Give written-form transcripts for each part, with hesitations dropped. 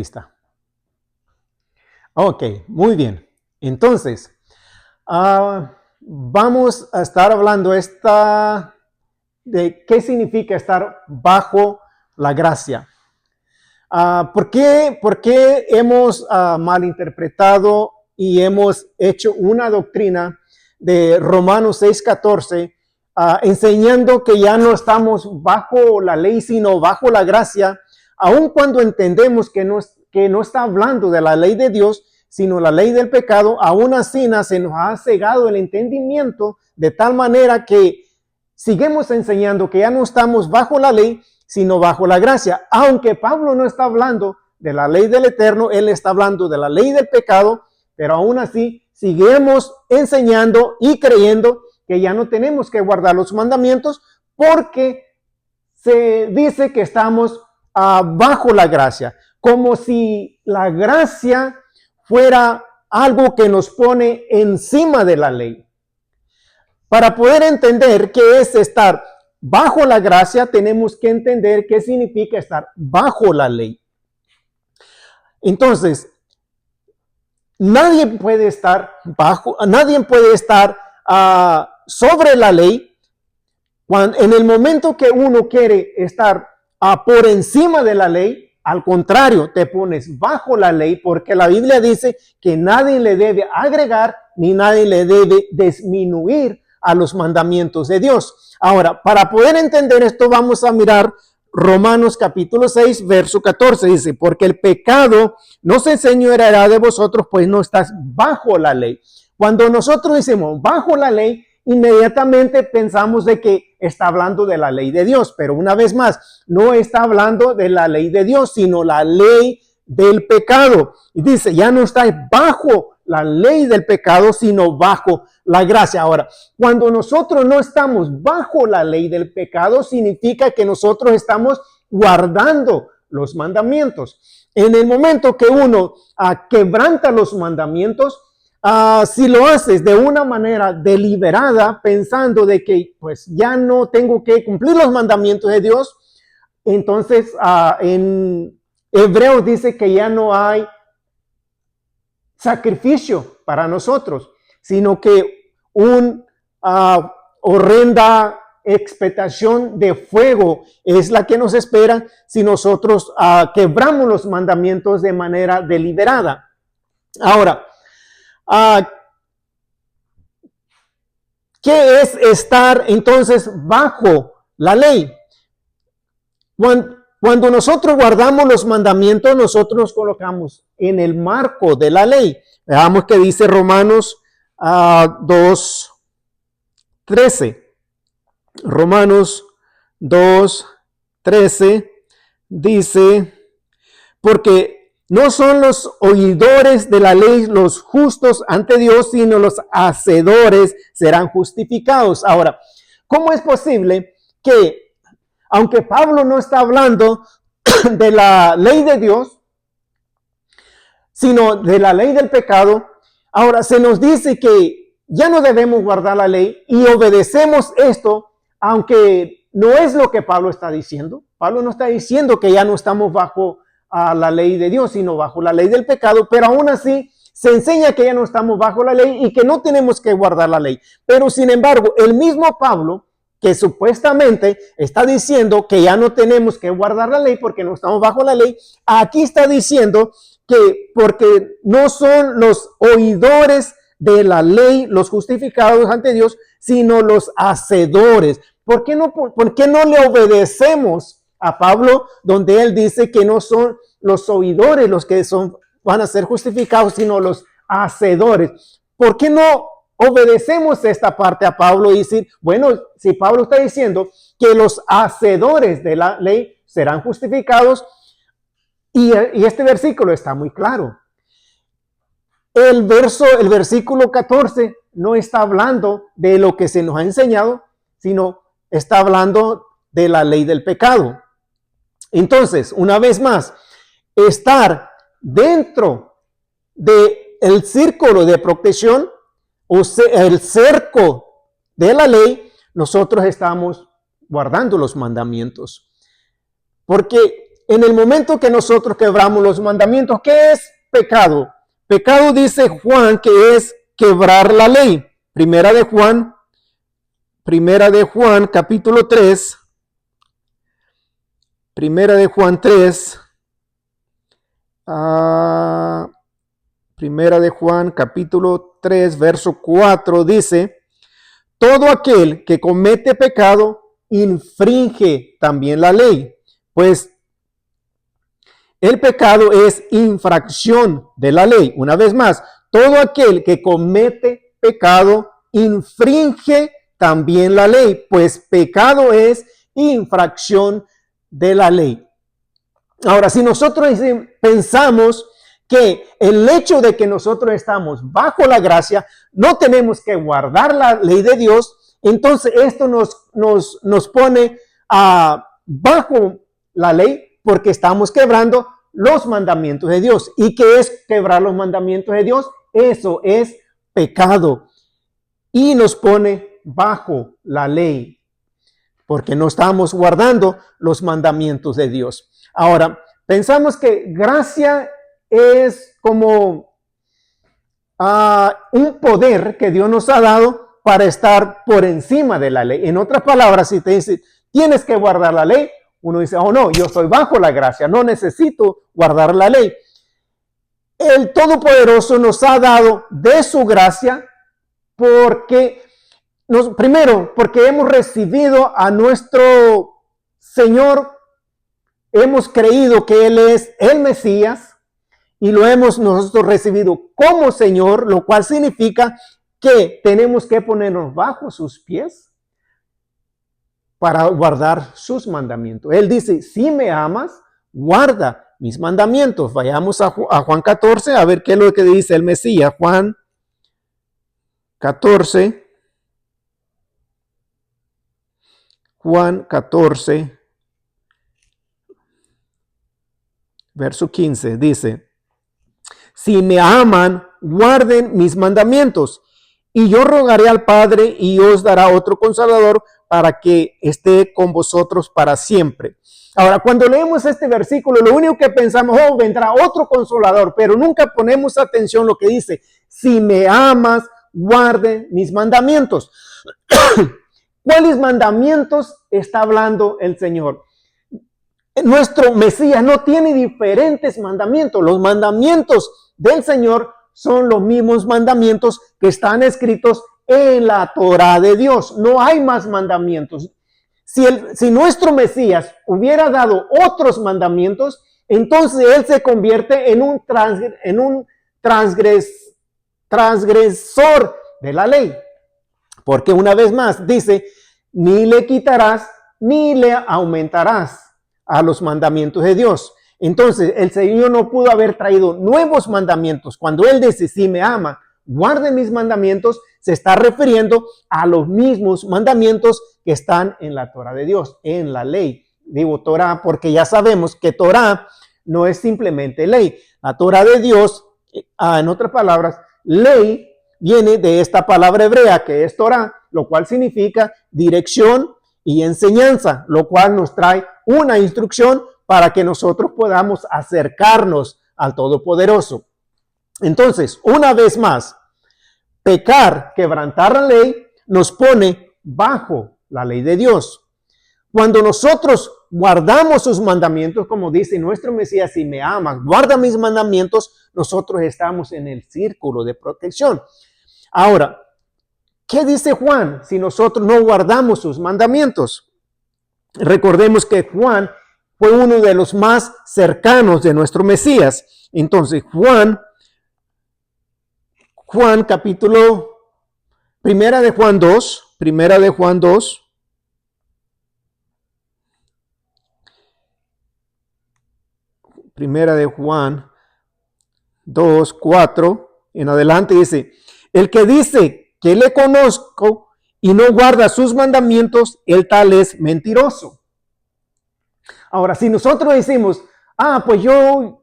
Lista. Ok, muy bien. Entonces, vamos a estar hablando de qué significa estar bajo la gracia. ¿Por qué hemos malinterpretado y hemos hecho una doctrina de Romanos 6:14, enseñando que ya no estamos bajo la ley, sino bajo la gracia, aun cuando entendemos que no está hablando de la ley de Dios, sino la ley del pecado? Aún así se nos ha cegado el entendimiento de tal manera que seguimos enseñando que ya no estamos bajo la ley, sino bajo la gracia. Aunque Pablo no está hablando de la ley del eterno, él está hablando de la ley del pecado, pero aún así seguimos enseñando y creyendo que ya no tenemos que guardar los mandamientos, porque se dice que estamos bajo la gracia, como si la gracia fuera algo que nos pone encima de la ley. Para poder entender qué es estar bajo la gracia, tenemos que entender qué significa estar bajo la ley. Entonces, nadie puede estar sobre la ley. En el momento que uno quiere estar por encima de la ley, al contrario, te pones bajo la ley, porque la Biblia dice que nadie le debe agregar ni nadie le debe disminuir a los mandamientos de Dios. Ahora, para poder entender esto, vamos a mirar Romanos capítulo 6, verso 14. Dice, porque el pecado no se enseñoreará de vosotros, pues no estás bajo la ley. Cuando nosotros decimos bajo la ley, inmediatamente pensamos de que está hablando de la ley de Dios, pero una vez más, no está hablando de la ley de Dios, sino la ley del pecado. Y dice, ya no está bajo la ley del pecado, sino bajo la gracia. Ahora, cuando nosotros no estamos bajo la ley del pecado, significa que nosotros estamos guardando los mandamientos. En el momento que uno quebranta los mandamientos, si lo haces de una manera deliberada, pensando de que pues ya no tengo que cumplir los mandamientos de Dios, entonces en Hebreos dice que ya no hay sacrificio para nosotros, sino que horrenda expectación de fuego es la que nos espera si nosotros quebramos los mandamientos de manera deliberada. Ahora, ¿qué es estar entonces bajo la ley? Cuando nosotros guardamos los mandamientos, nosotros nos colocamos en el marco de la ley. Veamos que dice Romanos 2:13. Romanos 2:13 dice, porque no son los oidores de la ley los justos ante Dios, sino los hacedores serán justificados. Ahora, ¿cómo es posible que, aunque Pablo no está hablando de la ley de Dios, sino de la ley del pecado, ahora se nos dice que ya no debemos guardar la ley y obedecemos esto, aunque no es lo que Pablo está diciendo? Pablo no está diciendo que ya no estamos bajo la ley de Dios, sino bajo la ley del pecado, pero aún así se enseña que ya no estamos bajo la ley y que no tenemos que guardar la ley. Pero sin embargo, el mismo Pablo, que supuestamente está diciendo que ya no tenemos que guardar la ley porque no estamos bajo la ley, aquí está diciendo que porque no son los oidores de la ley los justificados ante Dios, sino los hacedores. ¿Por qué no le obedecemos a Pablo, donde él dice que no son los oidores los que van a ser justificados, sino los hacedores? ¿Por qué no obedecemos esta parte a Pablo y decir, bueno, si Pablo está diciendo que los hacedores de la ley serán justificados, y este versículo está muy claro? El versículo 14 no está hablando de lo que se nos ha enseñado, sino está hablando de la ley del pecado. Entonces, una vez más, estar dentro del círculo de protección, o sea, el cerco de la ley, nosotros estamos guardando los mandamientos. Porque en el momento que nosotros quebramos los mandamientos, ¿qué es pecado? Pecado, dice Juan, que es quebrar la ley. Primera de Juan, capítulo 3. Primera de Juan 3. Primera de Juan, capítulo 3, verso 4, dice: todo aquel que comete pecado infringe también la ley, pues el pecado es infracción de la ley. Una vez más, todo aquel que comete pecado infringe también la ley, pues pecado es infracción de la ley. Ahora, si nosotros pensamos que el hecho de que nosotros estamos bajo la gracia, no tenemos que guardar la ley de Dios, entonces esto nos pone bajo la ley, porque estamos quebrando los mandamientos de Dios. ¿Y qué es quebrar los mandamientos de Dios? Eso es pecado. Y nos pone bajo la ley, porque no estamos guardando los mandamientos de Dios. Ahora, pensamos que gracia es como un poder que Dios nos ha dado para estar por encima de la ley. En otras palabras, si te dice, tienes que guardar la ley, uno dice, oh no, yo estoy bajo la gracia, no necesito guardar la ley. El Todopoderoso nos ha dado de su gracia porque, primero, porque hemos recibido a nuestro Señor, hemos creído que Él es el Mesías y lo hemos nosotros recibido como Señor, lo cual significa que tenemos que ponernos bajo sus pies para guardar sus mandamientos. Él dice, si me amas, guarda mis mandamientos. Vayamos a Juan 14, a ver qué es lo que dice el Mesías. Juan 14. Juan 14, verso 15, dice, si me aman, guarden mis mandamientos, y yo rogaré al Padre y os dará otro consolador para que esté con vosotros para siempre. Ahora, cuando leemos este versículo, lo único que pensamos, oh, vendrá otro consolador, pero nunca ponemos atención a lo que dice, si me amas, guarden mis mandamientos. ¿Cuáles mandamientos está hablando el Señor? Nuestro Mesías no tiene diferentes mandamientos. Los mandamientos del Señor son los mismos mandamientos que están escritos en la Torá de Dios. No hay más mandamientos. Si nuestro Mesías hubiera dado otros mandamientos, entonces Él se convierte en un transgresor de la ley. Porque una vez más dice, ni le quitarás ni le aumentarás a los mandamientos de Dios. Entonces el Señor no pudo haber traído nuevos mandamientos. Cuando Él dice, si me ama, guarde mis mandamientos, se está refiriendo a los mismos mandamientos que están en la Torá de Dios, en la ley. Digo Torá porque ya sabemos que Torá no es simplemente ley. La Torá de Dios, en otras palabras, ley, viene de esta palabra hebrea que es Torá, lo cual significa dirección y enseñanza, lo cual nos trae una instrucción para que nosotros podamos acercarnos al Todopoderoso. Entonces, una vez más, pecar, quebrantar la ley, nos pone bajo la ley de Dios. Cuando nosotros guardamos sus mandamientos, como dice nuestro Mesías, si me amas, guarda mis mandamientos, nosotros estamos en el círculo de protección. Ahora, ¿qué dice Juan si nosotros no guardamos sus mandamientos? Recordemos que Juan fue uno de los más cercanos de nuestro Mesías. Entonces, Juan capítulo, primera de Juan 2, Primera de Juan 2, 4 en adelante dice, el que dice que le conozco y no guarda sus mandamientos, el tal es mentiroso. Ahora, si nosotros decimos, pues yo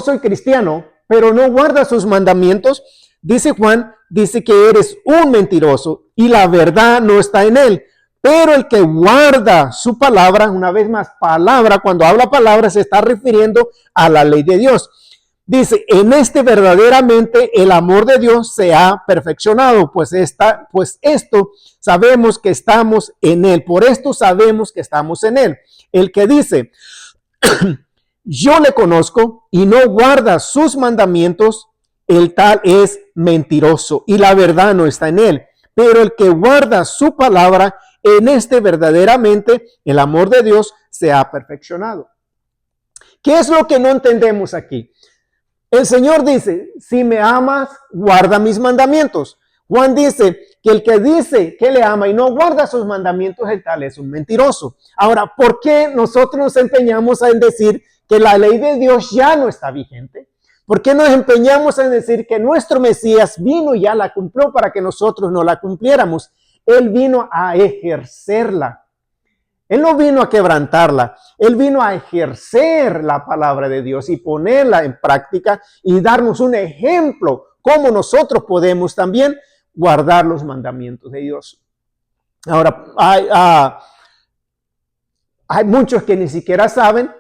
soy cristiano, pero no guarda sus mandamientos, dice Juan, dice que eres un mentiroso y la verdad no está en él, Pero el que guarda su palabra, una vez más, palabra, cuando habla palabra se está refiriendo a la ley de Dios. Dice, en este verdaderamente el amor de Dios se ha perfeccionado, pues esto sabemos que estamos en él, por esto sabemos que estamos en él. El que dice, yo le conozco y no guarda sus mandamientos, el tal es mentiroso y la verdad no está en él. Pero el que guarda su palabra, en este verdaderamente el amor de Dios se ha perfeccionado. ¿Qué es lo que no entendemos aquí? El Señor dice, si me amas, guarda mis mandamientos. Juan dice que el que dice que le ama y no guarda sus mandamientos, el tal es un mentiroso. Ahora, ¿por qué nosotros nos empeñamos en decir que la ley de Dios ya no está vigente? ¿Por qué nos empeñamos en decir que nuestro Mesías vino y ya la cumplió para que nosotros no la cumpliéramos? Él vino a ejercerla. Él no vino a quebrantarla. Él vino a ejercer la palabra de Dios y ponerla en práctica y darnos un ejemplo cómo nosotros podemos también guardar los mandamientos de Dios. Ahora, hay muchos que ni siquiera saben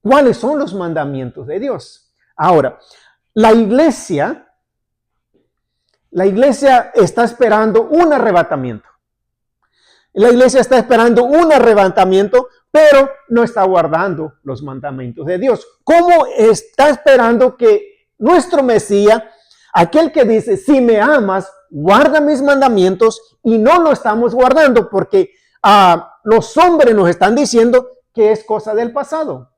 cuáles son los mandamientos de Dios. Ahora, la iglesia está esperando un arrebatamiento. La iglesia está esperando un arrebatamiento, pero no está guardando los mandamientos de Dios. ¿Cómo está esperando que nuestro Mesías, aquel que dice, si me amas, guarda mis mandamientos, y no lo estamos guardando porque los hombres nos están diciendo que es cosa del pasado,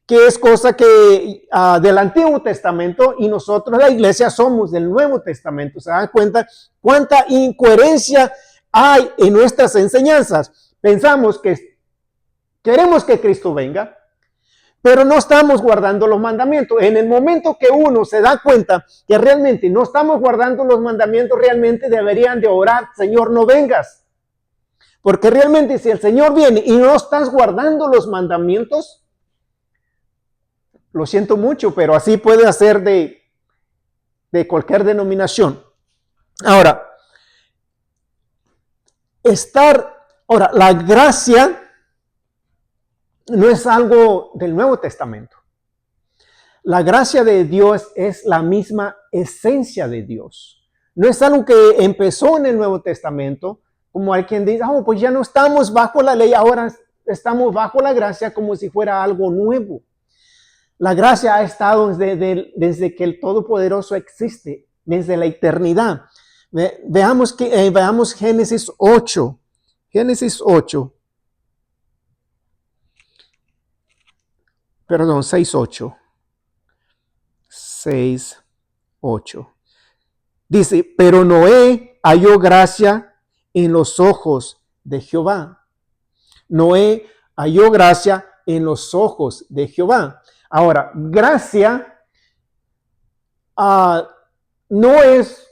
que es cosa que del Antiguo Testamento, y nosotros la iglesia somos del Nuevo Testamento? ¿Se dan cuenta cuánta incoherencia hay en nuestras enseñanzas? Pensamos que queremos que Cristo venga, pero no estamos guardando los mandamientos. En el momento que uno se da cuenta que realmente no estamos guardando los mandamientos, realmente deberían de orar, Señor, no vengas. Porque realmente si el Señor viene y no estás guardando los mandamientos, lo siento mucho, pero así puede hacer de cualquier denominación. Ahora, la gracia no es algo del Nuevo Testamento. La gracia de Dios es la misma esencia de Dios. No es algo que empezó en el Nuevo Testamento, como hay quien dice, pues ya no estamos bajo la ley, ahora estamos bajo la gracia, como si fuera algo nuevo. La gracia ha estado desde que el Todopoderoso existe, desde la eternidad. Veamos Génesis 8. Génesis 8. Perdón, 6:8. 6:8. Dice, pero Noé halló gracia en los ojos de Jehová. Noé halló gracia en los ojos de Jehová. Ahora, gracia no es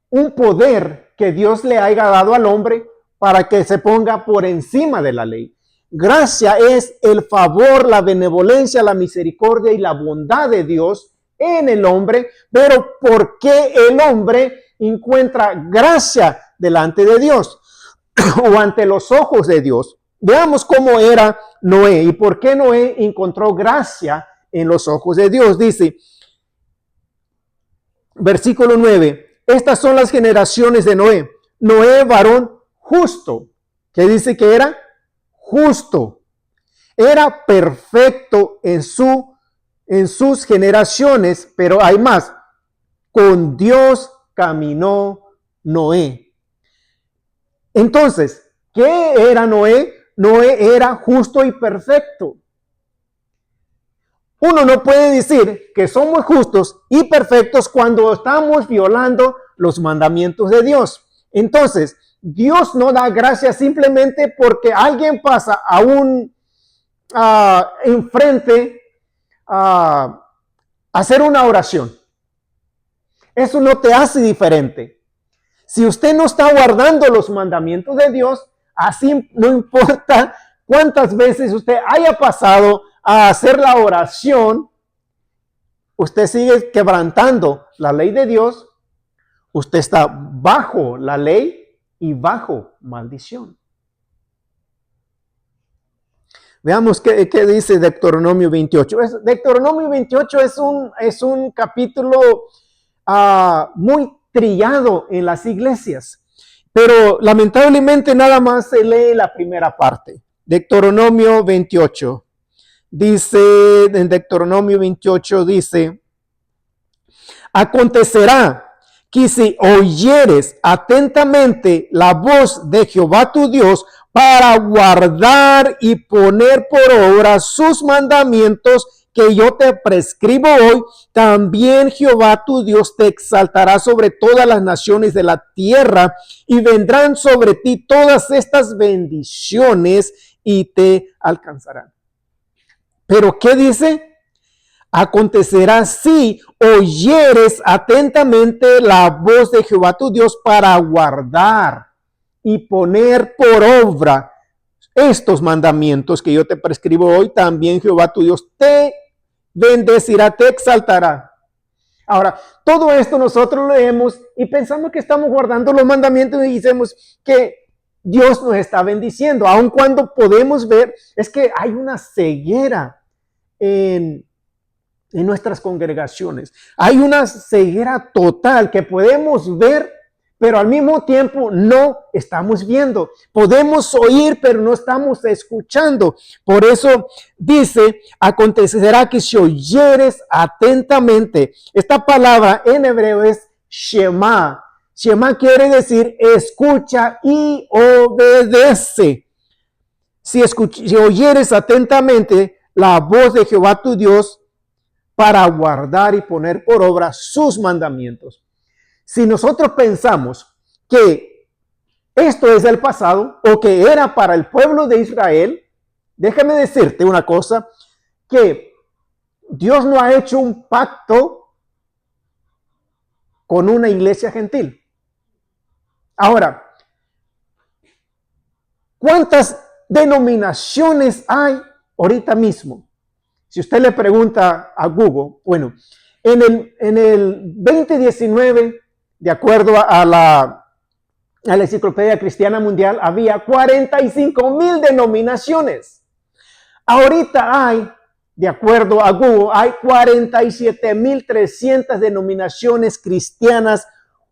un poder que Dios le haya dado al hombre para que se ponga por encima de la ley. Gracia es el favor, la benevolencia, la misericordia y la bondad de Dios en el hombre. Pero ¿por qué el hombre encuentra gracia delante de Dios o ante los ojos de Dios? Veamos cómo era Noé y por qué Noé encontró gracia en los ojos de Dios. Dice, versículo 9, estas son las generaciones de Noé. Noé, varón justo, que dice que era justo, era perfecto en sus generaciones, pero hay más, con Dios caminó Noé. Entonces, ¿qué era Noé? Noé era justo y perfecto. Uno no puede decir que somos justos y perfectos cuando estamos violando los mandamientos de Dios. Entonces, Dios no da gracia simplemente porque alguien pasa enfrente a hacer una oración. Eso no te hace diferente. Si usted no está guardando los mandamientos de Dios, así no importa cuántas veces usted haya pasado a hacer la oración, usted sigue quebrantando la ley de Dios, usted está bajo la ley y bajo maldición. Veamos qué dice Deuteronomio 28. Deuteronomio 28 es un capítulo muy trillado en las iglesias, pero lamentablemente nada más se lee la primera parte. Deuteronomio 28. Dice, en Deuteronomio 28 dice, acontecerá que si oyeres atentamente la voz de Jehová tu Dios para guardar y poner por obra sus mandamientos que yo te prescribo hoy, también Jehová tu Dios te exaltará sobre todas las naciones de la tierra y vendrán sobre ti todas estas bendiciones y te alcanzarán. Pero ¿qué dice? Acontecerá si oyeres atentamente la voz de Jehová tu Dios para guardar y poner por obra estos mandamientos que yo te prescribo hoy, también Jehová tu Dios te bendecirá, te exaltará. Ahora, todo esto nosotros leemos y pensamos que estamos guardando los mandamientos y decimos que Dios nos está bendiciendo, aun cuando podemos ver, es que hay una ceguera en nuestras congregaciones. Hay una ceguera total que podemos ver, pero al mismo tiempo no estamos viendo. Podemos oír, pero no estamos escuchando. Por eso dice, acontecerá que si oyeres atentamente. Esta palabra en hebreo es Shema. Shema quiere decir escucha y obedece. Si oyeres atentamente la voz de Jehová tu Dios para guardar y poner por obra sus mandamientos. Si nosotros pensamos que esto es del pasado o que era para el pueblo de Israel, déjame decirte una cosa, que Dios no ha hecho un pacto con una iglesia gentil. Ahora, ¿cuántas denominaciones hay ahorita mismo? Si usted le pregunta a Google, bueno, en el 2019, de acuerdo a la Enciclopedia Cristiana Mundial, había 45,000 denominaciones. Ahorita hay, de acuerdo a Google, hay 47,300 denominaciones cristianas,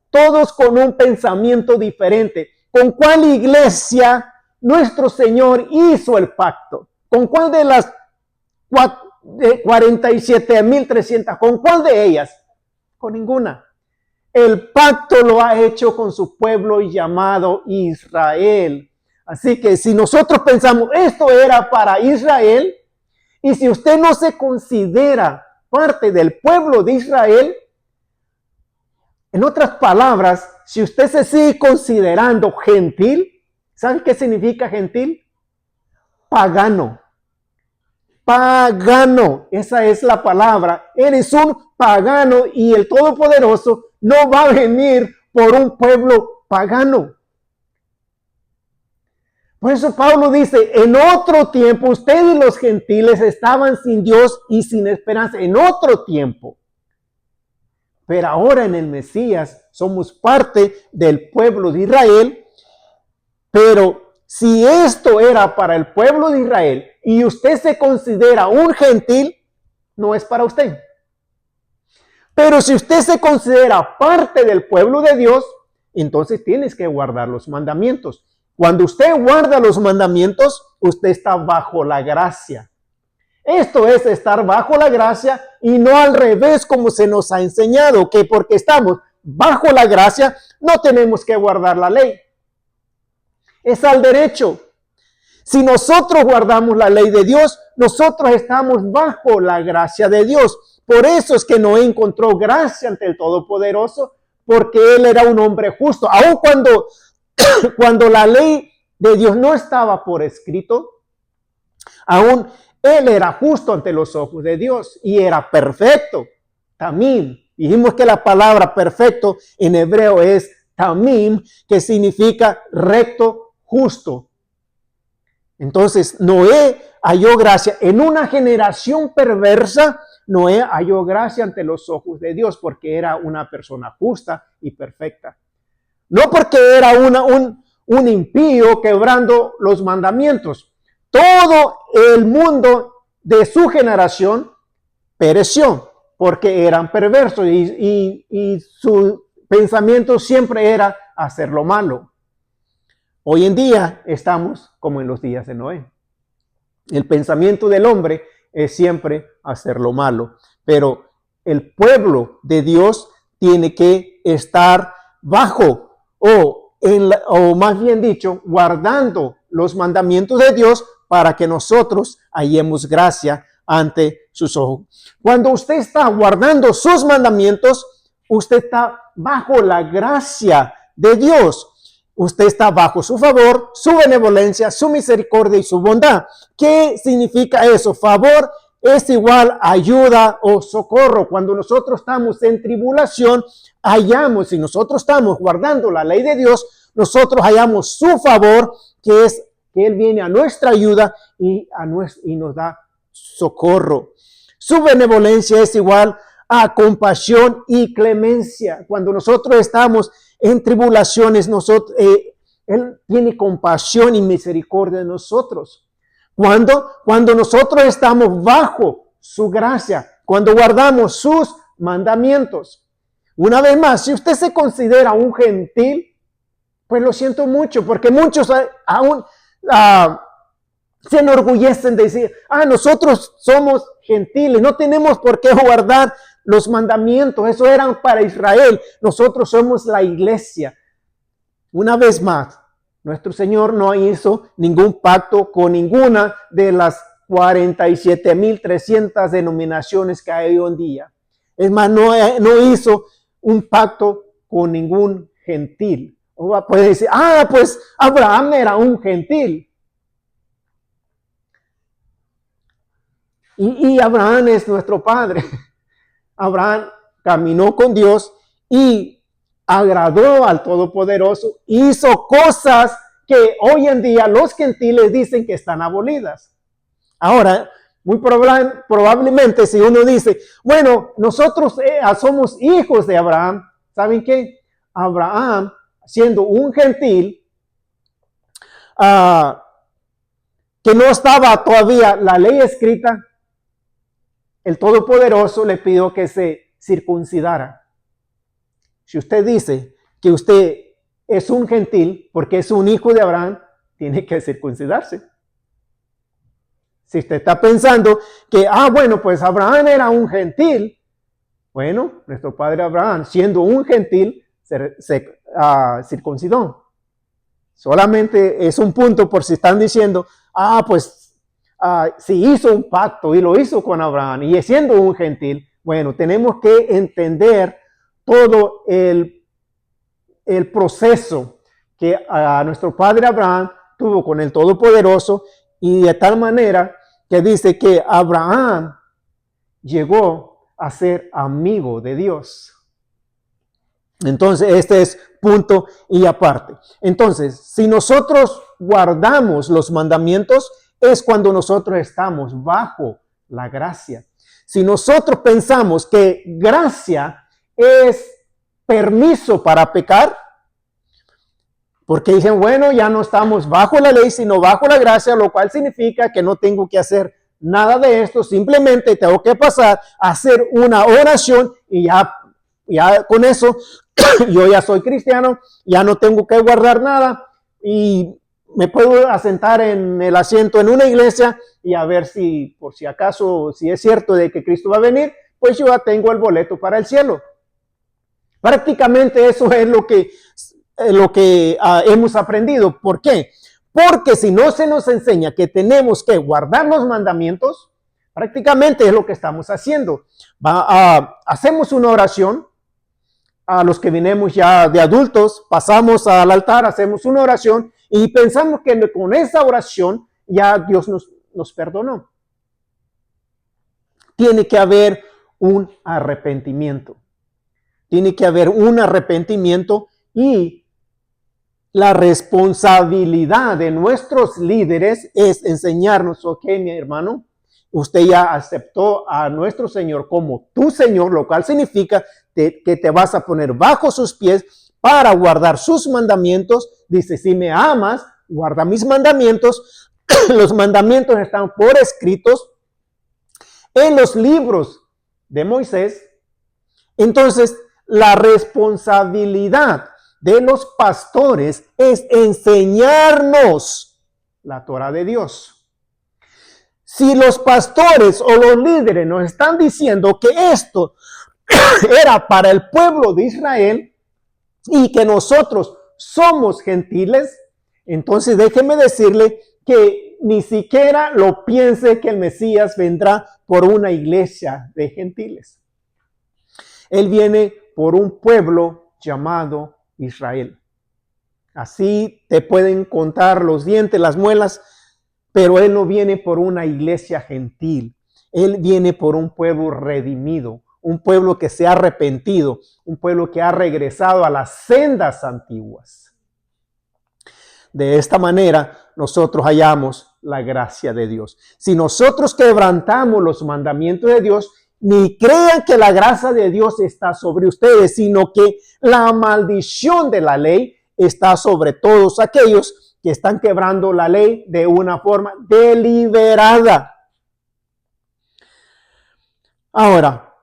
todos con un pensamiento diferente. ¿Con cuál iglesia nuestro Señor hizo el pacto? ¿Con cuál de las 47,300? ¿Con cuál de ellas? Con ninguna. El pacto lo ha hecho con su pueblo llamado Israel. Así que si nosotros pensamos esto era para Israel, y si usted no se considera parte del pueblo de Israel, en otras palabras, si usted se sigue considerando gentil, ¿sabe qué significa gentil? Pagano. Pagano, esa es la palabra. Eres un pagano y el Todopoderoso no va a venir por un pueblo pagano. Por eso Pablo dice, en otro tiempo ustedes los gentiles estaban sin Dios y sin esperanza, en otro tiempo. Pero ahora en el Mesías somos parte del pueblo de Israel. Pero si esto era para el pueblo de Israel y usted se considera un gentil, no es para usted. Pero si usted se considera parte del pueblo de Dios, entonces tienes que guardar los mandamientos. Cuando usted guarda los mandamientos, usted está bajo la gracia. Esto es estar bajo la gracia y no al revés como se nos ha enseñado, que porque estamos bajo la gracia no tenemos que guardar la ley. Es al derecho. Si nosotros guardamos la ley de Dios, nosotros estamos bajo la gracia de Dios. Por eso es que Noé encontró gracia ante el Todopoderoso, porque él era un hombre justo. Aun cuando la ley de Dios no estaba por escrito, aún él era justo ante los ojos de Dios y era perfecto. Tamim. Dijimos que la palabra perfecto en hebreo es tamim, que significa recto, justo. Entonces, Noé halló gracia. En una generación perversa, Noé halló gracia ante los ojos de Dios porque era una persona justa y perfecta. no porque era un impío quebrando los mandamientos. Todo el mundo de su generación pereció porque eran perversos y su pensamiento siempre era hacer lo malo. Hoy en día estamos como en los días de Noé. El pensamiento del hombre es siempre hacer lo malo, pero el pueblo de Dios tiene que estar bajo o más bien dicho, guardando los mandamientos de Dios para que nosotros hallemos gracia ante sus ojos. Cuando usted está guardando sus mandamientos, usted está bajo la gracia de Dios. Usted está bajo su favor, su benevolencia, su misericordia y su bondad. ¿Qué significa eso? Favor es igual a ayuda o socorro. Cuando nosotros estamos en tribulación, hallamos, si nosotros estamos guardando la ley de Dios, nosotros hallamos su favor, que es que Él viene a nuestra ayuda y nos da socorro. Su benevolencia es igual a compasión y clemencia. Cuando nosotros estamos en tribulaciones, Él tiene compasión y misericordia de nosotros. Cuando nosotros estamos bajo su gracia, cuando guardamos sus mandamientos. Una vez más, si usted se considera un gentil, pues lo siento mucho, porque muchos aún se enorgullecen de decir, nosotros somos gentiles, no tenemos por qué guardar los mandamientos, eso eran para Israel, nosotros somos la iglesia. Una vez más, nuestro Señor no hizo ningún pacto con ninguna de las 47,300 denominaciones que hay hoy en día. Es más, no hizo un pacto con ningún gentil. O puede decir, pues Abraham era un gentil. Y Abraham es nuestro padre. Abraham caminó con Dios y agradó al Todopoderoso, hizo cosas que hoy en día los gentiles dicen que están abolidas. Ahora, muy probablemente si uno dice, bueno, nosotros somos hijos de Abraham, ¿saben qué? Abraham, siendo un gentil, que no estaba todavía la ley escrita, el Todopoderoso le pidió que se circuncidara. Si usted dice que usted es un gentil porque es un hijo de Abraham, tiene que circuncidarse. Si usted está pensando que, bueno, pues Abraham era un gentil, bueno, nuestro padre Abraham, siendo un gentil, se circuncidó. Solamente es un punto por si están diciendo, si hizo un pacto y lo hizo con Abraham y siendo un gentil, bueno, tenemos que entender todo el proceso que nuestro padre Abraham tuvo con el Todopoderoso, y de tal manera que dice que Abraham llegó a ser amigo de Dios. Entonces, este es punto y aparte. Entonces, si nosotros guardamos los mandamientos, es cuando nosotros estamos bajo la gracia. Si nosotros pensamos que gracia es permiso para pecar, porque dicen, bueno, ya no estamos bajo la ley, sino bajo la gracia, lo cual significa que no tengo que hacer nada de esto, simplemente tengo que pasar a hacer una oración y ya con eso yo ya soy cristiano, ya no tengo que guardar nada y me puedo asentar en el asiento en una iglesia y a ver si, por si acaso, si es cierto de que Cristo va a venir, pues yo ya tengo el boleto para el cielo. Prácticamente eso es lo que hemos aprendido. ¿Por qué? Porque si no se nos enseña que tenemos que guardar los mandamientos, prácticamente es lo que estamos haciendo. Hacemos una oración. A los que vinimos ya de adultos, pasamos al altar, hacemos una oración y pensamos que con esa oración ya Dios nos perdonó. Tiene que haber un arrepentimiento. Tiene que haber un arrepentimiento y la responsabilidad de nuestros líderes es enseñarnos, ok, mi hermano, usted ya aceptó a nuestro Señor como tu Señor, lo cual significa que te vas a poner bajo sus pies, para guardar sus mandamientos. Dice, si me amas, guarda mis mandamientos. Los mandamientos están por escritos en los libros de Moisés. Entonces, la responsabilidad de los pastores es enseñarnos la Torah de Dios. Si los pastores o los líderes nos están diciendo que esto era para el pueblo de Israel y que nosotros somos gentiles, entonces déjeme decirle que ni siquiera lo piense que el Mesías vendrá por una iglesia de gentiles. Él viene por un pueblo llamado Israel. Así te pueden contar los dientes, las muelas, pero Él no viene por una iglesia gentil. Él viene por un pueblo redimido, un pueblo que se ha arrepentido, un pueblo que ha regresado a las sendas antiguas. De esta manera, nosotros hallamos la gracia de Dios. Si nosotros quebrantamos los mandamientos de Dios, ni crean que la gracia de Dios está sobre ustedes, sino que la maldición de la ley está sobre todos aquellos que están quebrando la ley de una forma deliberada. Ahora,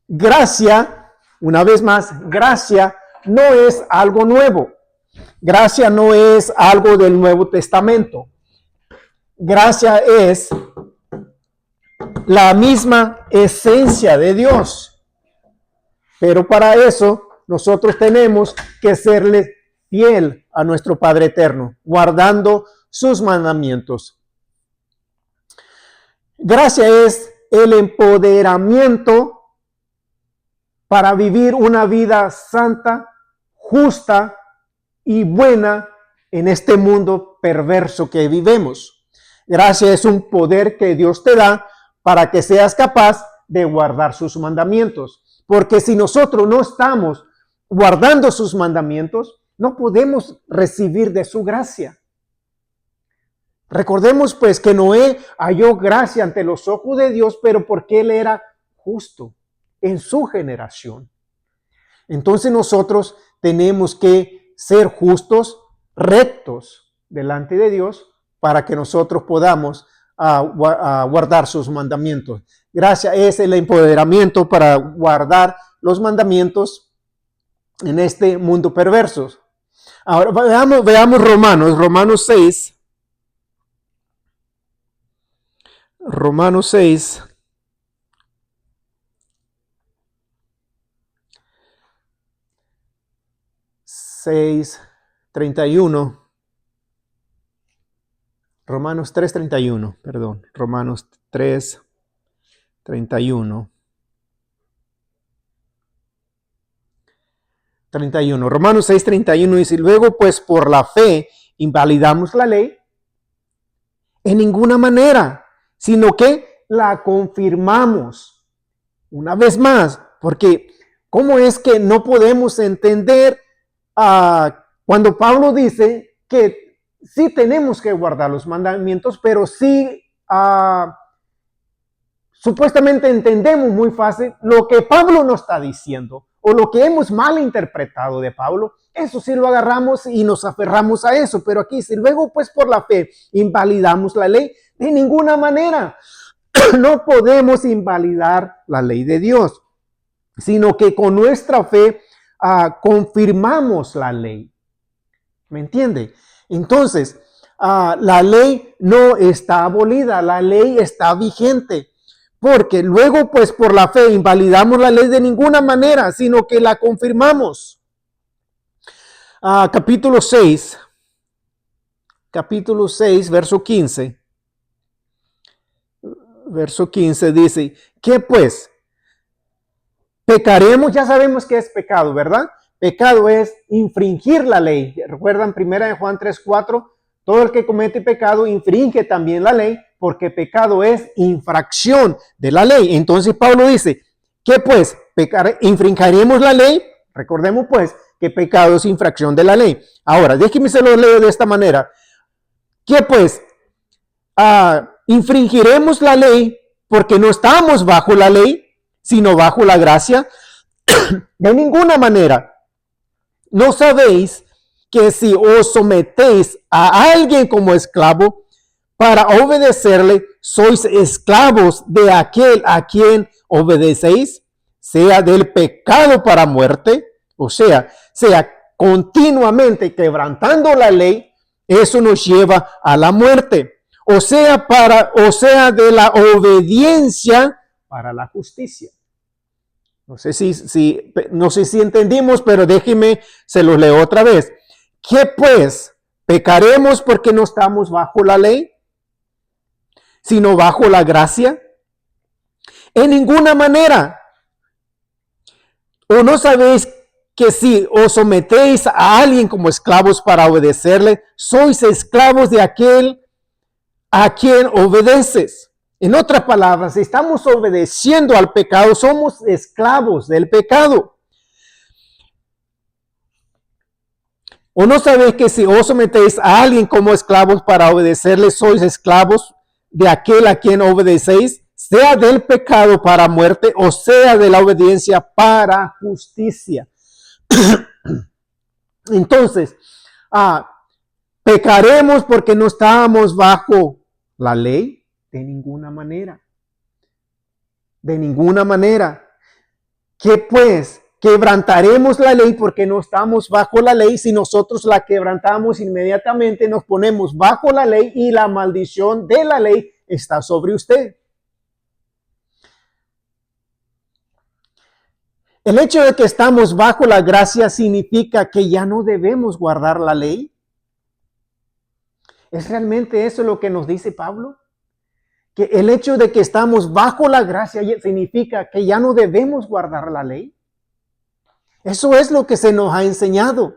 gracia, una vez más, gracia no es algo nuevo. Gracia no es algo del Nuevo Testamento. Gracia es la misma esencia de Dios. Pero para eso nosotros tenemos que serle fiel a nuestro Padre Eterno, guardando sus mandamientos. Gracia es el empoderamiento para vivir una vida santa, justa y buena en este mundo perverso que vivimos. Gracia es un poder que Dios te da para que seas capaz de guardar sus mandamientos. Porque si nosotros no estamos guardando sus mandamientos, no podemos recibir de su gracia. Recordemos pues que Noé halló gracia ante los ojos de Dios, pero porque él era justo en su generación. Entonces nosotros tenemos que ser justos, rectos delante de Dios para que nosotros podamos guardar sus mandamientos. Gracia es el empoderamiento para guardar los mandamientos en este mundo perverso. Ahora veamos Romanos 6. Romanos 6. Romanos 3:31, perdón. Romanos 3:31. 31. Romanos 6:31 dice, luego pues por la fe invalidamos la ley en ninguna manera, sino que la confirmamos. Una vez más, porque ¿cómo es que no podemos entender cuando Pablo dice que sí tenemos que guardar los mandamientos, pero sí supuestamente entendemos muy fácil lo que Pablo nos está diciendo o lo que hemos mal interpretado de Pablo? Eso sí lo agarramos y nos aferramos a eso, pero aquí si luego pues por la fe invalidamos la ley, de ninguna manera. No podemos invalidar la ley de Dios, sino que con nuestra fe confirmamos la ley. ¿Me entiende? Entonces, la ley no está abolida, la ley está vigente. Porque luego, pues por la fe, invalidamos la ley de ninguna manera, sino que la confirmamos. Capítulo 6, verso 15. Verso 15 dice, ¿qué pues? Pecaremos, ya sabemos que es pecado, ¿verdad? Pecado es infringir la ley. ¿Recuerdan 1 Juan 3:4? Todo el que comete pecado infringe también la ley, porque pecado es infracción de la ley. Entonces Pablo dice, ¿qué pues? ¿Infringiremos la ley? Recordemos pues que pecado es infracción de la ley. Ahora, déjenme se lo leo de esta manera. ¿Qué pues? ¿Infringiremos la ley porque no estamos bajo la ley, sino bajo la gracia? De ninguna manera. ¿No sabéis que si os sometéis a alguien como esclavo para obedecerle, sois esclavos de aquel a quien obedecéis, sea del pecado para muerte, o sea continuamente quebrantando la ley, eso nos lleva a la muerte, o sea de la obediencia para la justicia. No sé si entendimos, pero déjeme, se los leo otra vez. ¿Qué pues? ¿Pecaremos porque no estamos bajo la ley, sino bajo la gracia? En ninguna manera. ¿O no sabéis que si os sometéis a alguien como esclavos para obedecerle, sois esclavos de aquel a quien obedeces? En otras palabras, si estamos obedeciendo al pecado, somos esclavos del pecado. ¿O no sabéis que si os sometéis a alguien como esclavos para obedecerle, sois esclavos de aquel a quien obedecéis, sea del pecado para muerte o sea de la obediencia para justicia? Entonces, ¿pecaremos porque no estábamos bajo la ley? De ninguna manera. De ninguna manera. ¿Qué pues? ¿Quebrantaremos la ley porque no estamos bajo la ley? Si nosotros la quebrantamos, inmediatamente nos ponemos bajo la ley y la maldición de la ley está sobre usted. El hecho de que estamos bajo la gracia significa que ya no debemos guardar la ley. ¿Es realmente eso lo que nos dice Pablo? Que el hecho de que estamos bajo la gracia significa que ya no debemos guardar la ley. Eso es lo que se nos ha enseñado.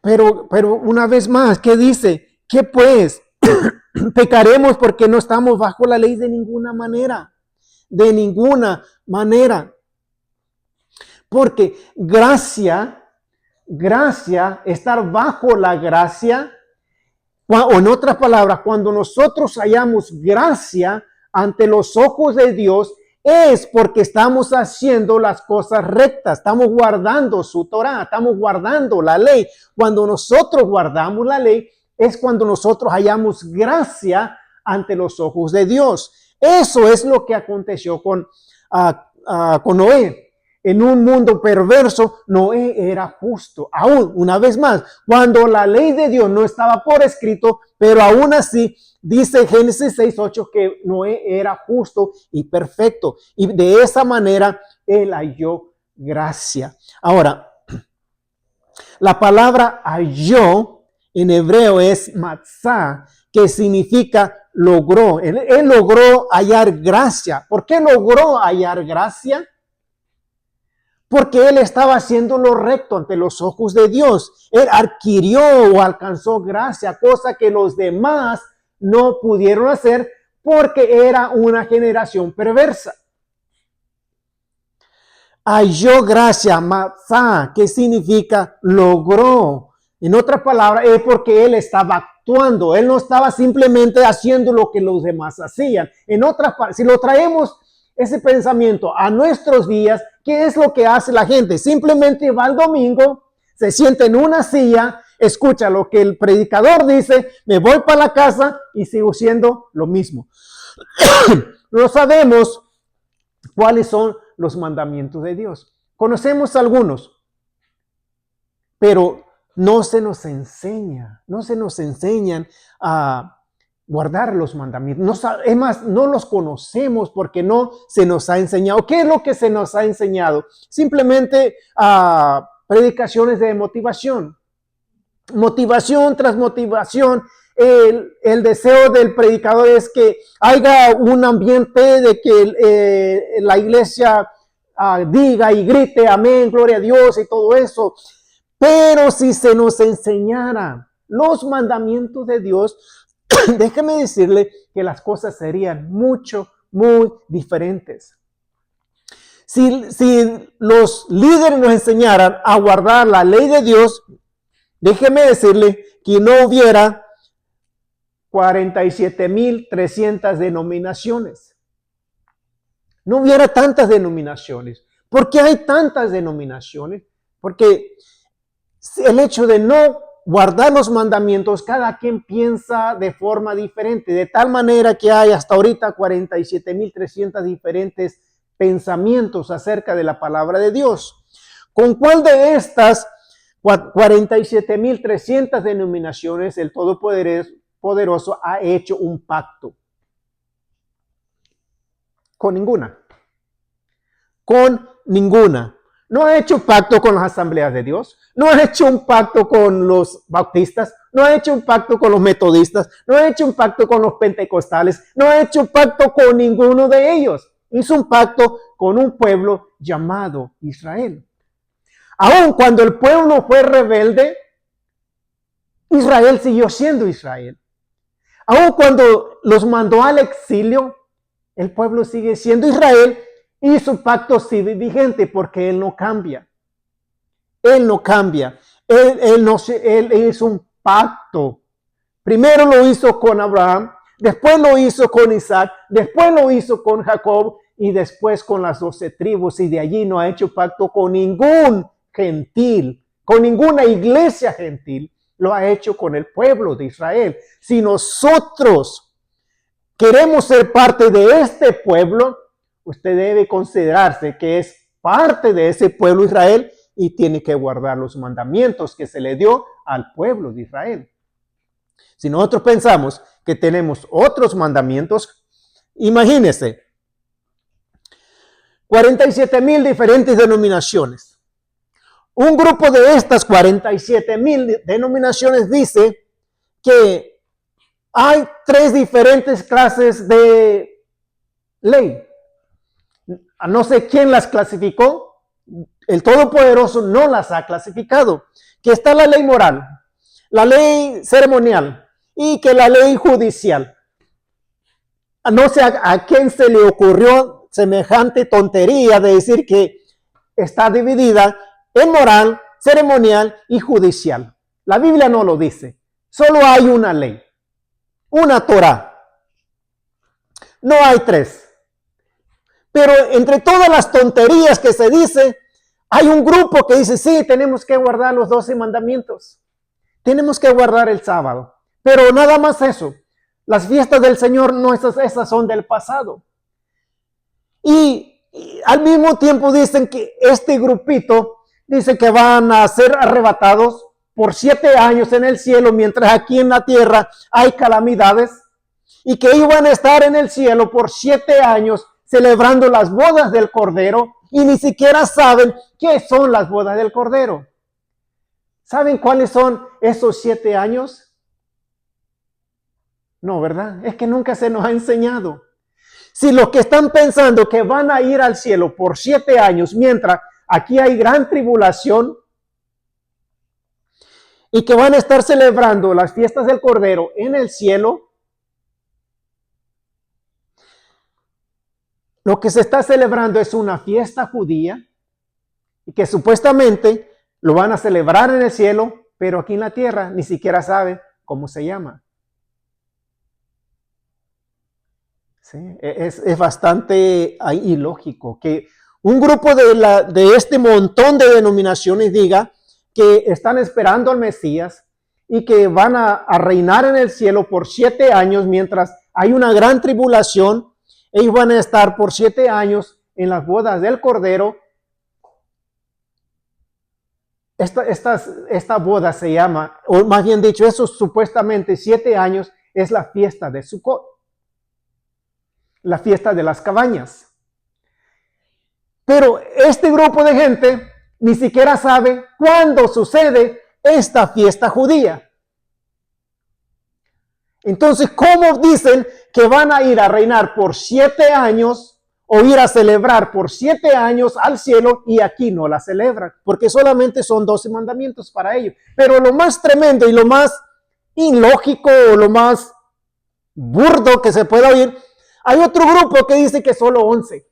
Pero una vez más, ¿qué dice? ¿Qué pues? ¿Pecaremos porque no estamos bajo la ley? De ninguna manera. De ninguna manera. Porque gracia, estar bajo la gracia, o en otras palabras, cuando nosotros hallamos gracia ante los ojos de Dios, es porque estamos haciendo las cosas rectas, estamos guardando su Torah, estamos guardando la ley. Cuando nosotros guardamos la ley, es cuando nosotros hallamos gracia ante los ojos de Dios. Eso es lo que aconteció con Noé. En un mundo perverso, Noé era justo. Aún, una vez más, cuando la ley de Dios no estaba por escrito, pero aún así, dice Génesis 6:8 que Noé era justo y perfecto. Y de esa manera, él halló gracia. Ahora, la palabra halló en hebreo es matzah, que significa logró. Él logró hallar gracia. ¿Por qué logró hallar gracia? Porque él estaba haciendo lo recto ante los ojos de Dios. Él adquirió o alcanzó gracia, cosa que los demás no pudieron hacer porque era una generación perversa. Halló gracia, matzah, que significa logró. En otras palabras, es porque él estaba actuando. Él no estaba simplemente haciendo lo que los demás hacían. En otras palabras, si lo traemos ese pensamiento a nuestros días, ¿qué es lo que hace la gente? Simplemente va al domingo, se sienta en una silla, escucha lo que el predicador dice, me voy para la casa y sigo siendo lo mismo. No sabemos cuáles son los mandamientos de Dios. Conocemos algunos, pero no se nos enseñan a guardar los mandamientos. Es más, no los conocemos porque no se nos ha enseñado. ¿Qué es lo que se nos ha enseñado? Simplemente predicaciones de motivación. Motivación tras motivación. El deseo del predicador es que haya un ambiente de que la iglesia diga y grite amén, gloria a Dios y todo eso. Pero si se nos enseñara los mandamientos de Dios, déjeme decirle que las cosas serían muy diferentes. Si los líderes nos enseñaran a guardar la ley de Dios, déjeme decirle que no hubiera 47,300 denominaciones. No hubiera tantas denominaciones, ¿Por qué hay tantas denominaciones? Porque el hecho de no guardar los mandamientos, cada quien piensa de forma diferente, de tal manera que hay hasta ahorita 47,300 diferentes pensamientos acerca de la palabra de Dios. ¿Con cuál de estas 47,300 denominaciones el Todopoderoso ha hecho un pacto? Con ninguna. Con ninguna. No ha hecho pacto con las asambleas de Dios, no ha hecho un pacto con los bautistas, no ha hecho un pacto con los metodistas, no ha hecho un pacto con los pentecostales, no ha hecho un pacto con ninguno de ellos. Hizo un pacto con un pueblo llamado Israel. Aun cuando el pueblo fue rebelde, Israel siguió siendo Israel. Aun cuando los mandó al exilio, el pueblo sigue siendo Israel y su pacto sigue vigente porque Él no cambia. Él no cambia. Él hizo un pacto. Primero lo hizo con Abraham, después lo hizo con Isaac, después lo hizo con Jacob y después con las 12 tribus. Y de allí no ha hecho pacto con ningún gentil, con ninguna iglesia gentil. Lo ha hecho con el pueblo de Israel. Si nosotros queremos ser parte de este pueblo, usted debe considerarse que es parte de ese pueblo Israel y tiene que guardar los mandamientos que se le dio al pueblo de Israel. Si nosotros pensamos que tenemos otros mandamientos, imagínese, 47,000 diferentes denominaciones. Un grupo de estas 47,000 denominaciones dice que hay 3 diferentes clases de ley. No sé quién las clasificó, el Todopoderoso no las ha clasificado, que está la ley moral, la ley ceremonial y que la ley judicial. No sé a quién se le ocurrió semejante tontería de decir que está dividida en moral, ceremonial y judicial. La Biblia no lo dice, solo hay una ley, una Torah. No hay 3. Pero entre todas las tonterías que se dice, hay un grupo que dice, sí, tenemos que guardar los 12 mandamientos. Tenemos que guardar el sábado. Pero nada más eso. Las fiestas del Señor, no, esas son del pasado. Y al mismo tiempo dicen que este grupito dice que van a ser arrebatados por 7 años en el cielo, mientras aquí en la tierra hay calamidades. Y que ellos van a estar en el cielo por 7 años celebrando las bodas del Cordero y ni siquiera saben qué son las bodas del Cordero. ¿Saben cuáles son esos 7 años? No, ¿verdad? Es que nunca se nos ha enseñado. Si los que están pensando que van a ir al cielo por 7 años, mientras aquí hay gran tribulación y que van a estar celebrando las fiestas del Cordero en el cielo, lo que se está celebrando es una fiesta judía y que supuestamente lo van a celebrar en el cielo, pero aquí en la tierra ni siquiera sabe cómo se llama. ¿Sí? Es bastante ilógico que un grupo de este montón de denominaciones diga que están esperando al Mesías y que van a reinar en el cielo por 7 años mientras hay una gran tribulación. Ellos van a estar por 7 años en las bodas del Cordero. Esta boda se llama, o más bien dicho, esos supuestamente 7 años es la fiesta de Sukkot, la fiesta de las cabañas. Pero este grupo de gente ni siquiera sabe cuándo sucede esta fiesta judía. Entonces, ¿cómo dicen que van a ir a reinar por 7 años o ir a celebrar por 7 años al cielo y aquí no la celebran? Porque solamente son 12 mandamientos para ellos. Pero lo más tremendo y lo más ilógico o lo más burdo que se pueda oír, hay otro grupo que dice que solo 11.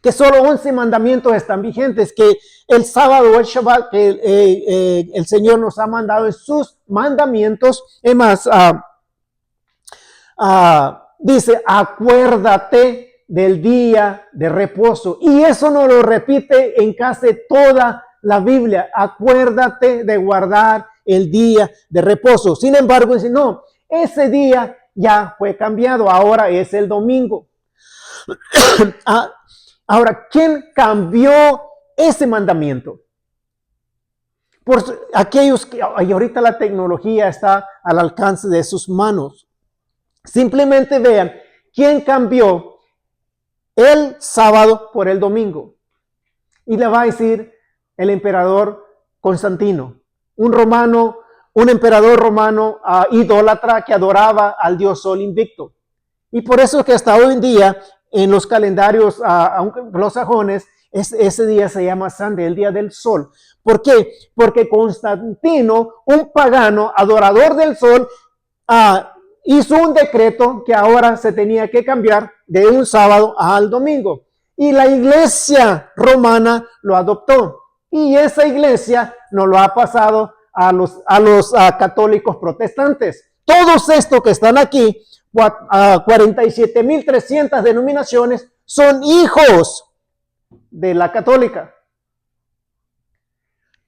Que solo 11 mandamientos están vigentes, que el sábado o el Shabbat que el Señor nos ha mandado en sus mandamientos. Es más, dice, acuérdate del día de reposo. Y eso nos lo repite en casi toda la Biblia. Acuérdate de guardar el día de reposo. Sin embargo, dice, no, ese día ya fue cambiado, ahora es el domingo. Ahora, ¿quién cambió ese mandamiento? Por aquellos que y ahorita la tecnología está al alcance de sus manos. Simplemente vean quién cambió el sábado por el domingo. Y le va a decir el emperador Constantino, un emperador romano idólatra que adoraba al dios Sol invicto. Y por eso es que hasta hoy en día en los calendarios anglosajones ese día se llama Sunday, el día del sol. ¿Por qué? Porque Constantino, un pagano adorador del sol, hizo un decreto que ahora se tenía que cambiar de un sábado al domingo. Y la iglesia romana lo adoptó. Y esa iglesia nos lo ha pasado a los católicos protestantes. Todos estos que están aquí, 47,300 denominaciones, son hijos de la católica.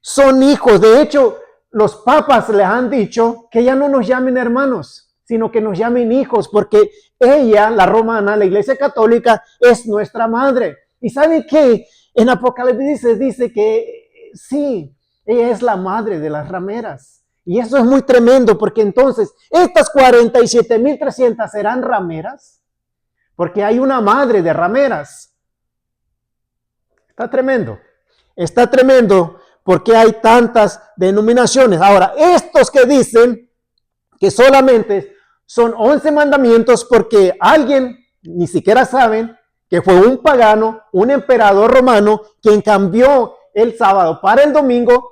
Son hijos. De hecho, los papas les han dicho que ya no nos llamen hermanos, sino que nos llamen hijos, porque ella, la romana, la iglesia católica, es nuestra madre. ¿Y saben qué? En Apocalipsis dice que sí, ella es la madre de las rameras. Y eso es muy tremendo, porque entonces, estas 47,300 serán rameras, porque hay una madre de rameras. Está tremendo porque hay tantas denominaciones. Ahora, estos que dicen que solamente son 11 mandamientos porque alguien, ni siquiera saben, que fue un pagano, un emperador romano, quien cambió el sábado para el domingo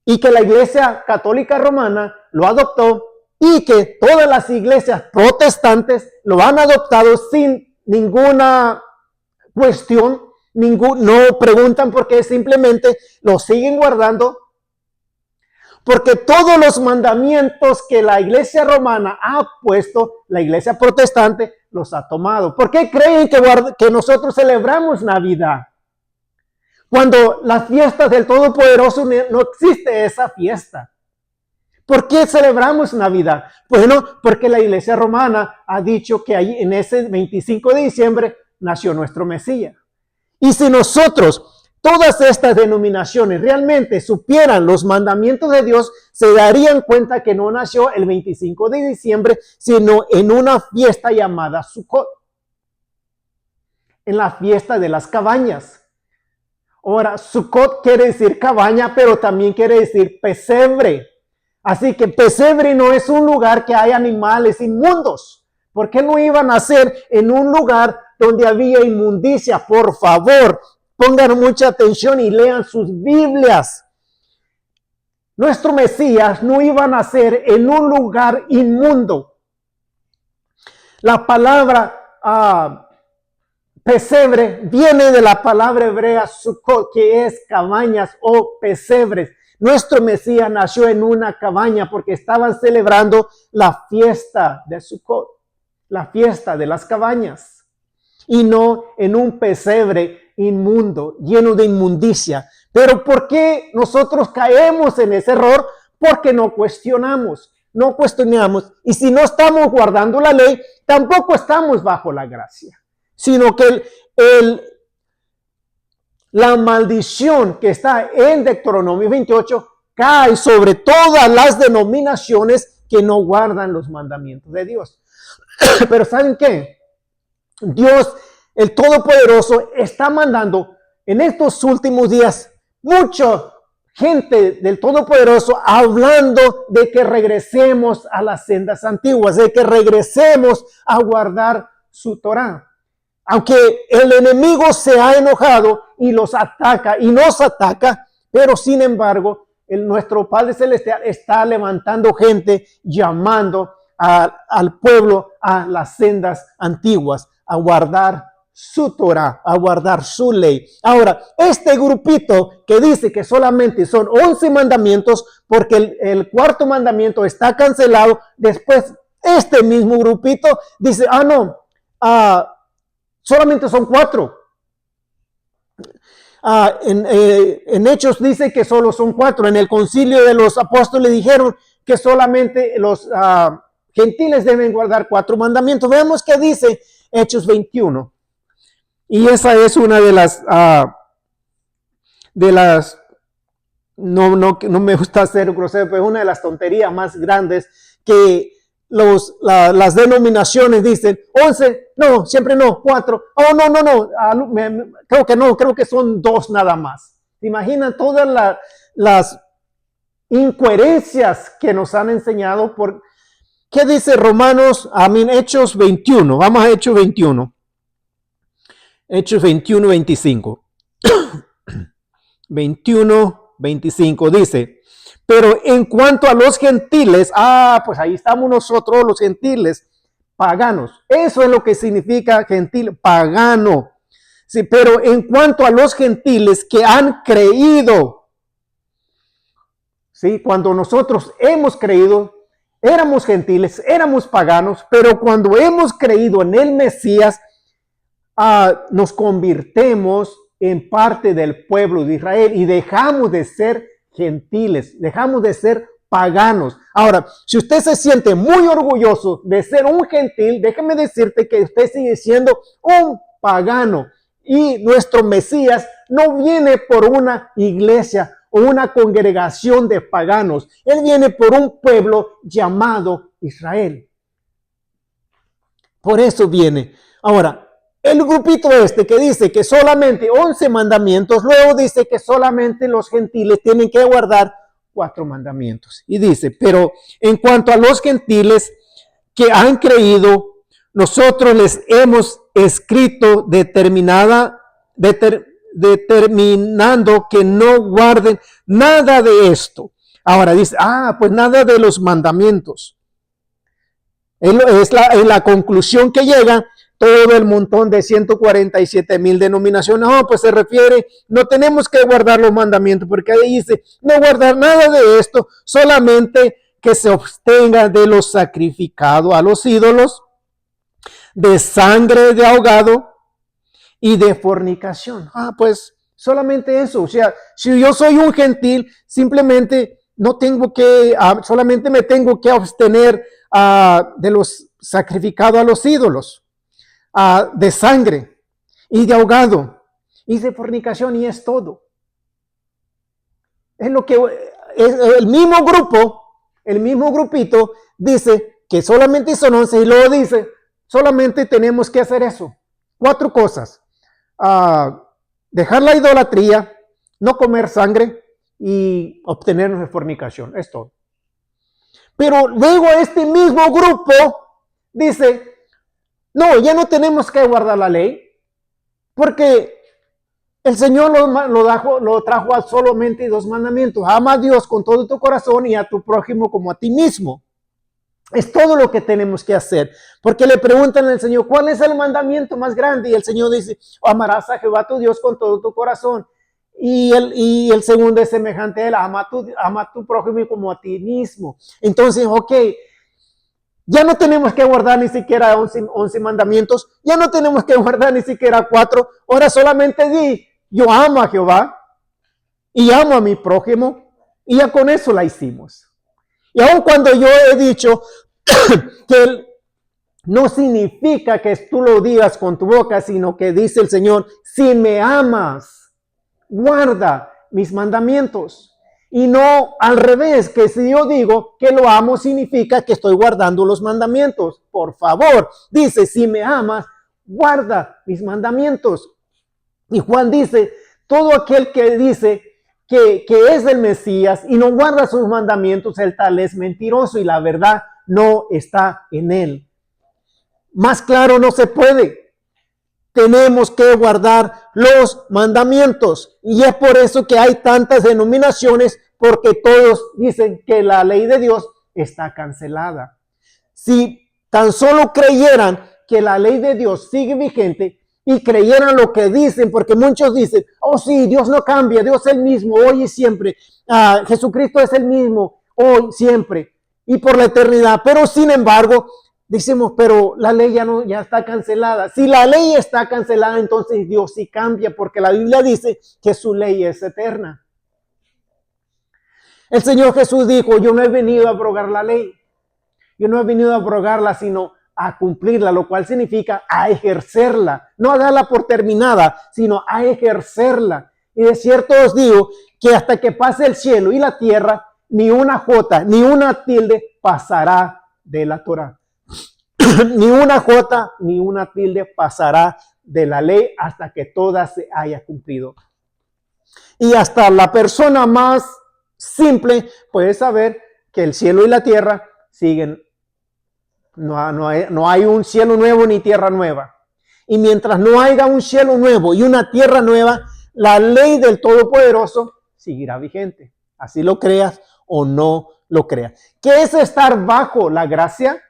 y que la iglesia católica romana lo adoptó y que todas las iglesias protestantes lo han adoptado sin ninguna cuestión. No preguntan por qué, simplemente lo siguen guardando, porque todos los mandamientos que la iglesia romana ha puesto, la iglesia protestante los ha tomado. ¿Por qué creen que nosotros celebramos Navidad? Cuando las fiestas del Todopoderoso no existe esa fiesta. ¿Por qué celebramos Navidad? Bueno, porque la iglesia romana ha dicho que ahí en ese 25 de diciembre nació nuestro Mesías. Y si nosotros, todas estas denominaciones realmente supieran los mandamientos de Dios, se darían cuenta que no nació el 25 de diciembre, sino en una fiesta llamada Sukkot, en la fiesta de las cabañas. Ahora, Sukkot quiere decir cabaña, pero también quiere decir pesebre. Así que pesebre no es un lugar que hay animales inmundos. ¿Por qué no iban a nacer en un lugar donde había inmundicia? Por favor, pongan mucha atención y lean sus Biblias. Nuestro Mesías no iba a nacer en un lugar inmundo. La palabra pesebre viene de la palabra hebrea Sukkot, que es cabañas o pesebres. Nuestro Mesías nació en una cabaña porque estaban celebrando la fiesta de Sukkot, la fiesta de las cabañas, y no en un pesebre inmundo, lleno de inmundicia. Pero ¿por qué nosotros caemos en ese error? Porque no cuestionamos. Y si no estamos guardando la ley, tampoco estamos bajo la gracia. Sino que la maldición que está en Deuteronomio 28 cae sobre todas las denominaciones que no guardan los mandamientos de Dios. Pero ¿saben qué? Dios, el Todopoderoso, está mandando en estos últimos días mucha gente del Todopoderoso hablando de que regresemos a las sendas antiguas, de que regresemos a guardar su Torah. Aunque el enemigo se ha enojado y los ataca y nos ataca, pero sin embargo, nuestro Padre Celestial está levantando gente, llamando al pueblo a las sendas antiguas, a guardar su Torah, a guardar su ley. Ahora, este grupito que dice que solamente son 11 mandamientos, porque el cuarto mandamiento está cancelado, después este mismo grupito dice, solamente son 4. En Hechos dice que solo son 4. En el concilio de los apóstoles dijeron que solamente los gentiles deben guardar 4 mandamientos. Veamos qué dice Hechos 21. Y esa es una de las no me gusta ser grosero, pero es una de las tonterías más grandes que las denominaciones dicen 11, no, siempre no, 4, oh, no, creo que son 2 nada más. ¿Se imaginan todas las incoherencias que nos han enseñado? ¿Qué dice Hechos 21? Vamos a Hechos 21. Hechos 21, 25. 21, 25 dice: pero en cuanto a los gentiles, pues ahí estamos nosotros, los gentiles, paganos. Eso es lo que significa gentil, pagano. Sí, pero en cuanto a los gentiles que han creído, sí, cuando nosotros hemos creído, éramos gentiles, éramos paganos, pero cuando hemos creído en el Mesías, nos convirtemos en parte del pueblo de Israel y dejamos de ser gentiles, dejamos de ser paganos. Ahora, si usted se siente muy orgulloso de ser un gentil, déjeme decirte que usted sigue siendo un pagano y nuestro Mesías no viene por una iglesia o una congregación de paganos. Él viene por un pueblo llamado Israel. Por eso viene. Ahora, el grupito que dice que solamente 11 mandamientos, luego dice que solamente los gentiles tienen que guardar 4 mandamientos. Y dice, pero en cuanto a los gentiles que han creído, nosotros les hemos escrito determinando que no guarden nada de esto. Ahora dice, pues nada de los mandamientos. Es la conclusión que llega todo el montón de 147,000 denominaciones. Pues se refiere, no tenemos que guardar los mandamientos, porque ahí dice, no guardar nada de esto, solamente que se abstenga de lo sacrificado a los ídolos, de sangre de ahogado y de fornicación. Pues solamente eso. O sea, si yo soy un gentil, simplemente solamente me tengo que abstener de los sacrificados a los ídolos, de sangre y de ahogado y de fornicación, y es todo. Es lo que es el mismo grupito dice que solamente son 11, y luego dice solamente tenemos que hacer eso, 4 cosas: dejar la idolatría, no comer sangre y obtenernos de fornicación. Es todo. Pero luego este mismo grupo dice, no, ya no tenemos que guardar la ley, porque el Señor lo trajo a solamente 2 mandamientos: ama a Dios con todo tu corazón y a tu prójimo como a ti mismo. Es todo lo que tenemos que hacer. Porque le preguntan al Señor, ¿cuál es el mandamiento más grande? Y el Señor dice, amarás a Jehová tu Dios con todo tu corazón. Y el segundo es semejante a él, ama a tu prójimo como a ti mismo. Entonces, ya no tenemos que guardar ni siquiera 11 mandamientos, ya no tenemos que guardar ni siquiera 4. Ahora solamente di, yo amo a Jehová y amo a mi prójimo, y ya con eso la hicimos. Y aun cuando yo he dicho que no significa que tú lo digas con tu boca, sino que dice el Señor, si me amas, guarda mis mandamientos. Y no al revés, que si yo digo que lo amo, significa que estoy guardando los mandamientos. Por favor, dice, si me amas, guarda mis mandamientos. Y Juan dice, todo aquel que dice que es el Mesías y no guarda sus mandamientos, el tal es mentiroso y la verdad no está en él. Más claro no se puede. Tenemos que guardar los mandamientos. Y es por eso que hay tantas denominaciones, porque todos dicen que la ley de Dios está cancelada. Si tan solo creyeran que la ley de Dios sigue vigente y creyeran lo que dicen, porque muchos dicen, oh sí, Dios no cambia, Dios es el mismo hoy y siempre. Jesucristo es el mismo hoy, siempre y por la eternidad. Pero sin embargo, Decimos, pero la ley ya está cancelada. Si la ley está cancelada, entonces Dios sí cambia, porque la Biblia dice que su ley es eterna. El Señor Jesús dijo, yo no he venido a abrogar la ley. Yo no he venido a abrogarla, sino a cumplirla, lo cual significa a ejercerla. No a darla por terminada, sino a ejercerla. Y de cierto os digo que hasta que pase el cielo y la tierra, ni una jota, ni una tilde pasará de la Torá. Ni una jota, ni una tilde pasará de la ley hasta que toda se haya cumplido. Y hasta la persona más simple puede saber que el cielo y la tierra siguen. No hay un cielo nuevo ni tierra nueva. Y mientras no haya un cielo nuevo y una tierra nueva, la ley del Todopoderoso seguirá vigente. Así lo creas o no lo creas. ¿Qué es estar bajo la gracia?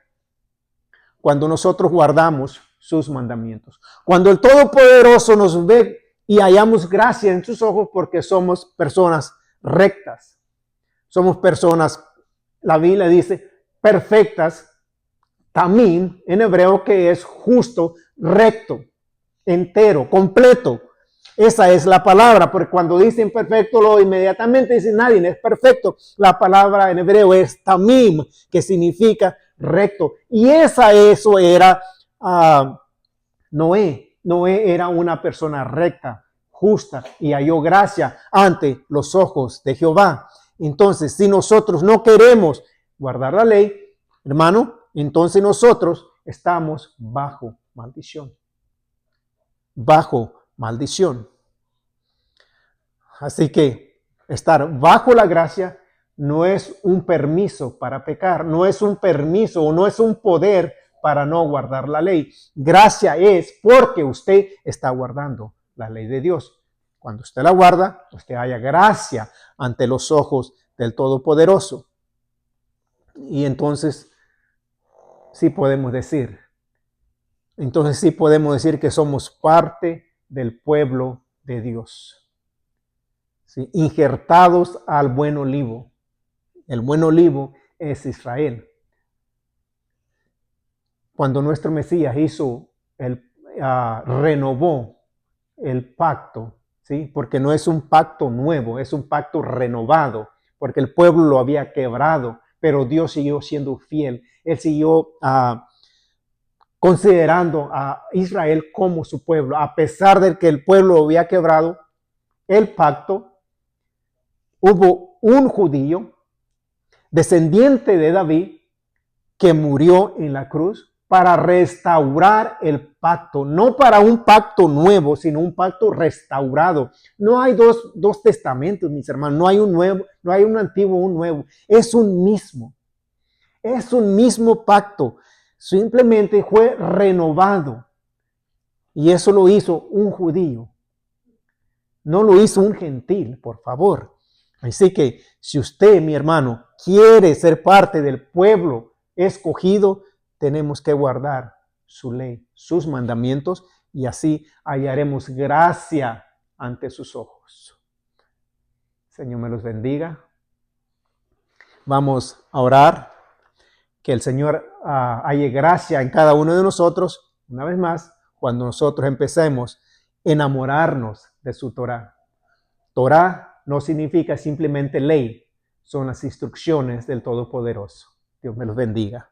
Cuando nosotros guardamos sus mandamientos. Cuando el Todopoderoso nos ve y hallamos gracia en sus ojos porque somos personas rectas. Somos personas, la Biblia dice, perfectas. Tamín en hebreo, que es justo, recto, entero, completo. Esa es la palabra, porque cuando dicen perfecto, lo inmediatamente dicen nadie es perfecto. La palabra en hebreo es tamim, que significa recto. Y eso era Noé. Noé era una persona recta, justa, y halló gracia ante los ojos de Jehová. Entonces, si nosotros no queremos guardar la ley, hermano, entonces nosotros estamos bajo maldición. Bajo maldición. Así que estar bajo la gracia no es un permiso para pecar, no es un permiso o no es un poder para no guardar la ley. Gracia es porque usted está guardando la ley de Dios. Cuando usted la guarda, usted haya gracia ante los ojos del Todopoderoso. Y entonces sí podemos decir que somos parte del pueblo de Dios. ¿Sí? Injertados al buen olivo. El buen olivo es Israel. Cuando nuestro Mesías renovó el pacto, ¿sí? Porque no es un pacto nuevo, es un pacto renovado, porque el pueblo lo había quebrado, pero Dios siguió siendo fiel. Él siguió considerando a Israel como su pueblo, a pesar de que el pueblo lo había quebrado el pacto. Hubo un judío, descendiente de David, que murió en la cruz para restaurar el pacto, no para un pacto nuevo, sino un pacto restaurado. No hay dos testamentos, mis hermanos, no hay un nuevo, no hay un antiguo, un nuevo, es un mismo pacto, simplemente fue renovado. Y eso lo hizo un judío, no lo hizo un gentil, por favor. Así que si usted, mi hermano, quiere ser parte del pueblo escogido, tenemos que guardar su ley, sus mandamientos, y así hallaremos gracia ante sus ojos. Señor me los bendiga. Vamos a orar, que el Señor halle gracia en cada uno de nosotros, una vez más, cuando nosotros empecemos a enamorarnos de su Torá. Torá no significa simplemente ley, son las instrucciones del Todopoderoso. Dios me los bendiga.